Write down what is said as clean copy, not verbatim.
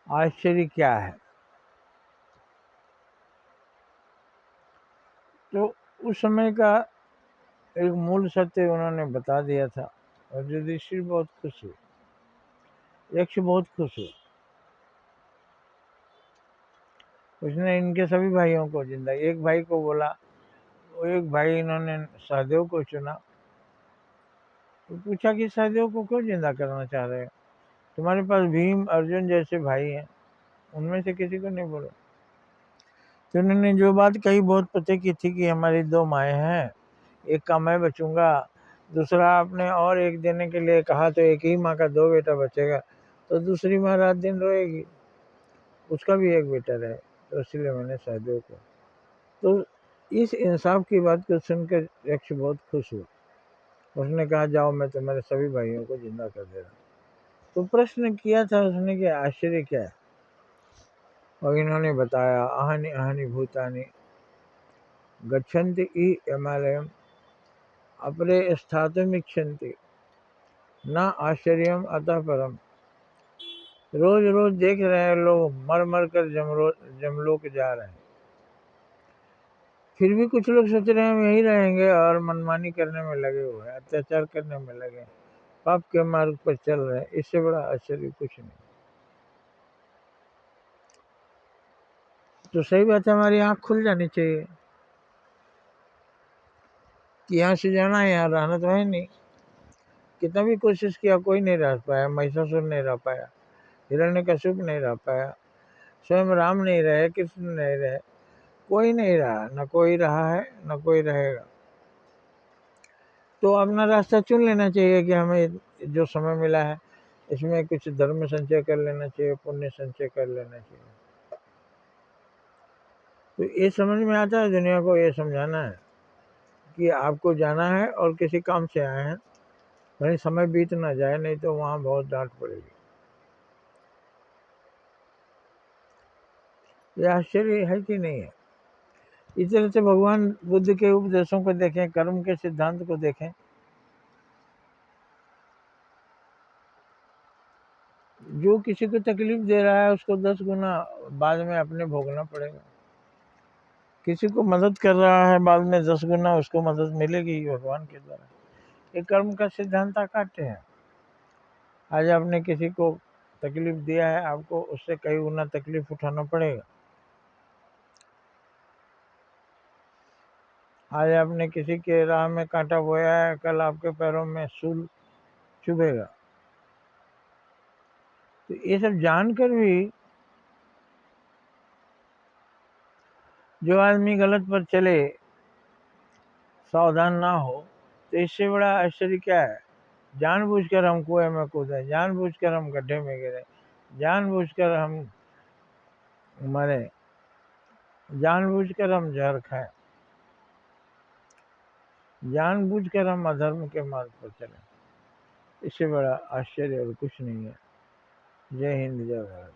आश्चर्य क्या है। तो उस समय का एक मूल सत्य उन्होंने बता दिया था और युधिष्ठिर बहुत खुश हुए, यक्ष बहुत खुश हुए। उसने इनके सभी भाइयों को जिंदा, एक भाई को बोला, वो एक भाई इन्होंने सहदेव को चुना। तो पूछा कि सहदेव को क्यों जिंदा करना चाह रहे हो, तुम्हारे पास भीम अर्जुन जैसे भाई हैं, उनमें से किसी को नहीं बोला। तो उन्होंने जो बात कही बहुत पते की थी कि हमारी दो माएँ हैं, एक का मैं बचूंगा, दूसरा आपने और एक देने के लिए कहा तो एक ही माँ का दो बेटा बचेगा, तो दूसरी माँ रात दिन रोएगी, उसका भी एक बेटा रहे, तो इसलिए मैंने सहदेव को। तो इस इंसाफ की बात को सुनकर यक्ष बहुत खुश हुआ। उसने कहा जाओ मैं तुम्हारे सभी भाइयों को जिंदा कर दे रहा हूँ। तो प्रश्न किया था उसने कि आश्चर्य क्या है, और इन्होंने बताया आहनि आहनि भूतानि गच्छन्ति इ हिमालयम अपरे स्थातुमिच्छन्ति न आश्चर्यम अतः परम। रोज रोज देख रहे हैं लोग मर मर कर जमलोक जा रहे हैं, फिर भी कुछ लोग सोच रहे हैं हम यहीं रहेंगे और मनमानी करने में लगे हुए हैं, अत्याचार करने में लगे, पाप के मार्ग पर चल रहे हैं। इससे बड़ा आश्चर्य कुछ नहीं। तो सही बात है, हमारी आँख खुल जानी चाहिए कि यहाँ से जाना है, यहाँ रहना तो है नहीं। कितना भी कोशिश किया कोई नहीं रह पाया, महिषासुर नहीं रह पाया, हिरण्यकश्यप नहीं रह पाया, स्वयं राम नहीं रहे, कृष्ण नहीं रहे, कोई नहीं रहा, न कोई रहा है न कोई रहेगा। तो अपना रास्ता चुन लेना चाहिए कि हमें जो समय मिला है इसमें कुछ धर्म संचय कर लेना चाहिए, पुण्य संचय कर लेना चाहिए। तो ये समझ में आता है, दुनिया को ये समझाना है कि आपको जाना है और किसी काम से आए हैं, कहीं समय बीत ना जाए, नहीं तो वहाँ बहुत डांट पड़ेगी। ये आश्चर्य है कि नहीं है। इस तरह से भगवान बुद्ध के उपदेशों को देखें, कर्म के सिद्धांत को देखें, जो किसी को तकलीफ दे रहा है उसको 10 गुना बाद में अपने भोगना पड़ेगा। किसी को मदद कर रहा है बाद में 10 गुना उसको मदद मिलेगी भगवान के द्वारा। ये कर्म का सिद्धांत काटे हैं। आज आपने किसी को तकलीफ दिया है, आपको उससे कई गुना तकलीफ उठाना पड़ेगा। आज आपने किसी के राह में कांटा बोया है, कल आपके पैरों में सूल चुभेगा। तो ये सब जानकर भी जो आदमी गलत पर चले, सावधान ना हो, तो इससे बड़ा आश्चर्य क्या है। जानबूझकर हम कुएं में कूदे, जानबूझकर हम गड्ढे में गिरे, जानबूझकर हम मरे, जानबूझकर हम जहर खाएं, जानबूझकर हम अधर्म के मार्ग पर चले, इससे बड़ा आश्चर्य और कुछ नहीं है। जय हिंद, जय भारत।